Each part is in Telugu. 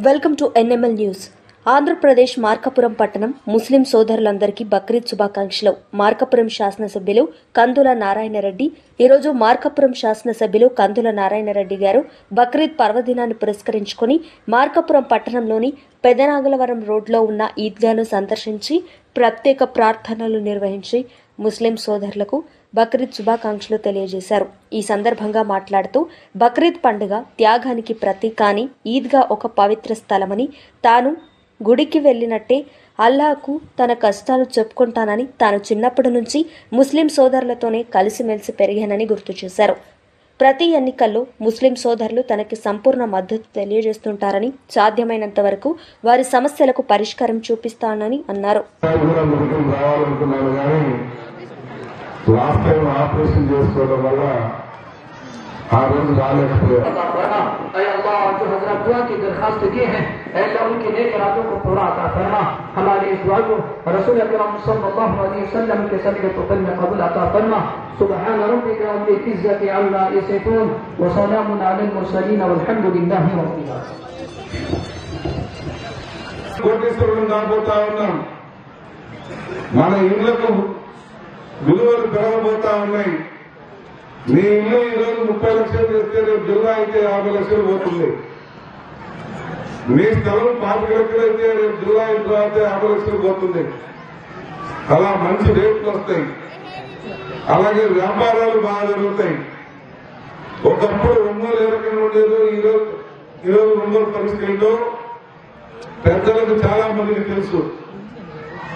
Welcome to NML news. Andhra Pradesh Markapuram పట్టణం ముస్లిం సోదరులందరికీ బక్రీద్ శుభాకాంక్షలు. మార్కాపురం శాసనసభ్యులు కందుల నారాయణరెడ్డి ఈరోజు మార్కాపురం శాసనసభ్యులు కందుల నారాయణరెడ్డి గారు బక్రీద్ పర్వదినాన్ని పురస్కరించుకుని మార్కాపురం పట్టణంలోని పెదనాగలవరం రోడ్లో ఉన్న ఈద్గాను సందర్శించి ప్రత్యేక ప్రార్థనలు నిర్వహించి ముస్లిం సోదరులకు బక్రీద్ శుభాకాంక్షలు తెలియజేశారు. ఈ సందర్భంగా మాట్లాడుతూ బక్రీద్ పండుగ త్యాగానికి ప్రతీక అని, ఈద్గా ఒక పవిత్ర స్థలమని, తాను గుడికి వెళ్ళినట్టే అల్లాహకు తన కష్టాలు చెప్పుకుంటానని, తాను చిన్నప్పటి నుంచి ముస్లిం సోదరులతోనే కలిసిమెలిసి పెరిగానని గుర్తు చేశారు. ప్రతి ఎన్నికల్లో ముస్లిం సోదరులు తనకి సంపూర్ణ మద్దతు తెలియజేస్తుంటారని, సాధ్యమైనంత వరకు వారి సమస్యలకు పరిష్కారం చూపిస్తానని అన్నారు. లాస్ట్ టైం ఆపరేషన్ చేసుకోవడం వల్ల ఆ రోజు రాలేకపోయారు. కోటీశ్వరులు కాబోతా ఉన్నాం. మన ఇళ్లకు విలువలు పెరగబోతా ఉన్నాయి. నీ ఇల్లు ఈరోజు 30 లక్షలు చేస్తే రేపు జిల్లా అయితే 50 లక్షలు పోతుంది. మీ స్థలం 25 లక్షలు అయితే రేపు జిల్లా అయిన తర్వాత 50 లక్షలు పోతుంది. అలా మంచి రేట్లు వస్తాయి. అలాగే వ్యాపారాలు బాగా జరుగుతాయి. ఒకప్పుడు ఒంగోలు ఏ రకంగా ఉండేదో ఈరోజు ఒంగోలు పరిస్థితి ఏంటో పెద్దలకు చాలా మందికి తెలుసు.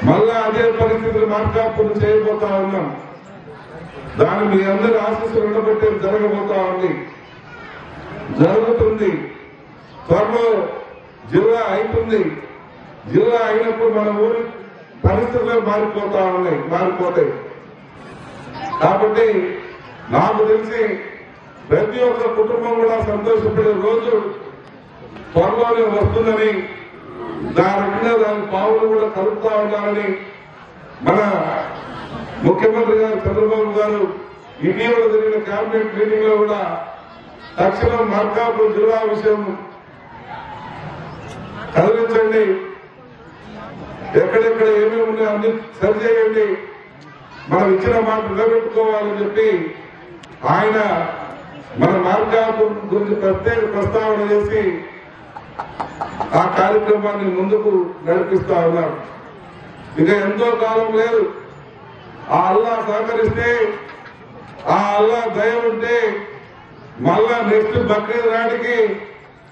మళ్ళా అదే పరిస్థితులు మార్కాపురం చేయబోతా ఉన్నాం. దాన్ని మీ అందరి ఆశీస్సులు ఉండబట్టే జరగబోతా ఉంది, జరుగుతుంది. త్వరలో జిల్లా అవుతుంది. జిల్లా అయినప్పుడు మన ఊరి పరిస్థితులు మారిపోతాయి. కాబట్టి నాకు తెలిసి ప్రతి ఒక్క కుటుంబం కూడా సంతోషపడే రోజు త్వరలోనే వస్తుందని, దాని పావులు కూడా కలుపుతా ఉండాలని మన ముఖ్యమంత్రి గారు చంద్రబాబు గారు ఇటీవల జరిగిన కేబినెట్ మీటింగ్ లో కూడా తక్షణం మార్కాపురం జిల్లా విషయం కదిలించండి, ఎక్కడెక్కడ ఏమేమి ఉన్నాయో అన్ని సరిచేయండి, మనం ఇచ్చిన మాట నిలబెట్టుకోవాలని చెప్పి ఆయన మన మార్కాపురం గురించి ప్రత్యేక ప్రస్తావన చేసి ఆ కార్యక్రమాన్ని ముందుకు నడిపిస్తా ఉన్నారు. ఇక ఎంతో కాలం లేదు. ఆ అల్లా సహకరిస్తే, ఆ అల్లా దయ ఉంటే మళ్ళా నెక్స్ట్ బక్రీద్ నాటికి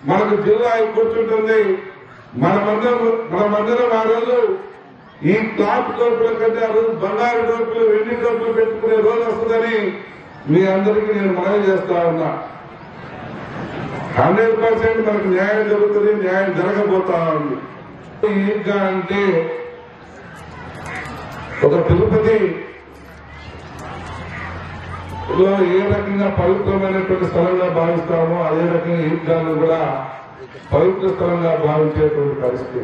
మనకు జిల్లా అయి కూర్చుంటుంది. మనమందరం ఆ రోజు ఈ క్లాత్ టోపుల కంటే ఆ రోజు బంగారు టోపులు, వెండి టోపులు పెట్టుకునే రోజు వస్తుందని మీ అందరికీ నేను మనవి చేస్తా ఉన్నా. 100% మనకు న్యాయం జరుగుతుంది, న్యాయం జరగబోతా ఉంది. ఈద్గా అంటే ఒక తిరుపతి లో ఏ రకంగా పవిత్రమైనటువంటి స్థలంగా భావిస్తామో అదే రకంగా ఈద్గాను కూడా పవిత్ర స్థలంగా భావించేటువంటి పరిస్థితి.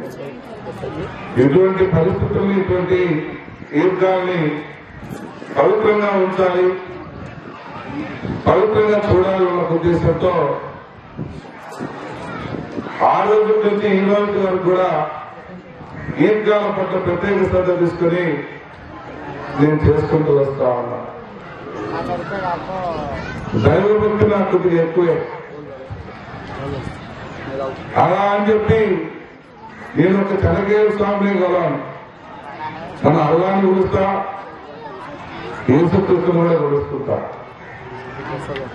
ఇటువంటి పరిస్థితుల్ని, ఇటువంటి ఈద్గాల్ని పవిత్రంగా ఉంచాలి, పవిత్రంగా చూడాలన్న ఉద్దేశంతో ఆ రోజు నుంచి ఈ రోజు వరకు కూడా ఈద్గాల పట్ల ప్రత్యేక శ్రద్ధ తీసుకుని నేను చేసుకుంటూ వస్తా ఉన్నా. దైవభక్తి నాకు కొద్దిగా ఎక్కువే. అలా అని చెప్పి నేను ఒక చనగేరు స్వామిని గలను, మన అల్లాన్ని కొలుస్తా, యేసుక్రీస్తుని కూడా కొలుస్తుంటా.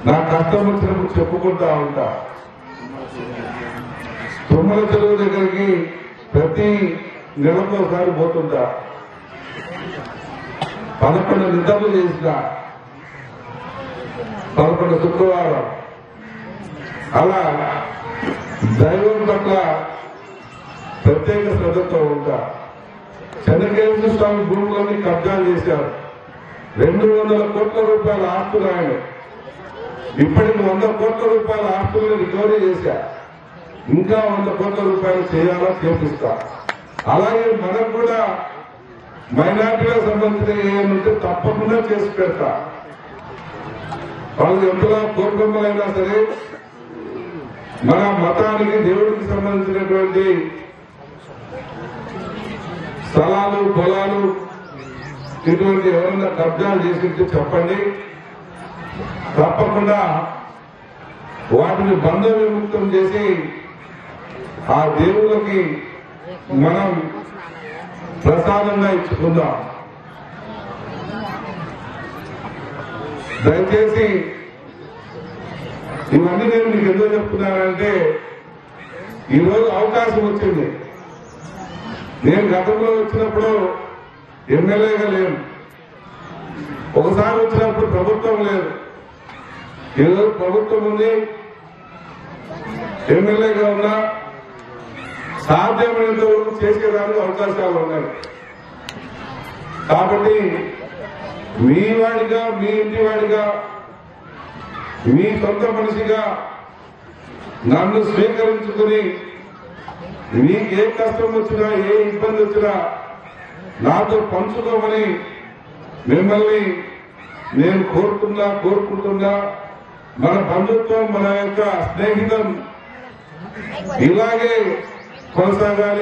నా కష్టం వచ్చినప్పుడు చెప్పుకుంటా ఉంటా. తుమ్మల చెరువు దగ్గరికి ప్రతి నెలకు ఒకసారి పోతుంటా. 11 నిద్రలు చేసిన 11 శుక్రవారం. అలా దైవం పట్ల ప్రత్యేక శ్రద్ధతో ఉంటా. చెన్నకేశ్వర స్వామి భూములన్నీ కబ్జాలు చేశారు. 200 కోట్ల రూపాయల ఆస్తులు ఆయన. ఇప్పటికి 100 కోట్ల రూపాయల ఆస్తులను రికవరీ చేశా. ఇంకా 100 కోట్ల రూపాయలు చేయాలా, చేపిస్తా. అలాగే మనకు కూడా మైనార్టీలకు సంబంధించిన ఏమంటే తప్పకుండా చేసి పెడతా. వాళ్ళు ఎంతలా కోర్కొమ్మలైనా సరే మన మతానికి దేవుడికి సంబంధించినటువంటి స్థలాలు పొలాలు ఇటువంటి ఎవరైనా కబ్జాలు చేసింటే చెప్పండి. తప్పకుండా వాటిని బంధ విముక్తం చేసి ఆ దేవుళ్ళకి మనం ప్రసాదంగా ఇచ్చుకుందాం. దయచేసి ఇవన్నీ నేను మీకు ఎందుకు చెప్తున్నానంటే ఈరోజు అవకాశం వచ్చింది. నేను గతంలో వచ్చినప్పుడు ఎమ్మెల్యేగా లేను, ఒకసారి వచ్చినప్పుడు ప్రభుత్వం లేదు. ఈరోజు ప్రభుత్వం ఉంది, ఎమ్మెల్యేగా ఉన్నా సాధ్యమైనంత వరకు చేసేదానికి అవకాశాలు ఉన్నాయి. కాబట్టి మీ వాడిగా, మీ ఇంటి వాడిగా, మీ సొంత మనిషిగా నన్ను స్వీకరించుకుని మీకు ఏ కష్టం వచ్చినా ఏ ఇబ్బంది వచ్చినా నాతో పంచుకోమని మిమ్మల్ని నేను కోరుకుంటున్నా. మన బంధుత్వం, మన యొక్క స్నేహితం ఇలాగే కొనసాగాలి.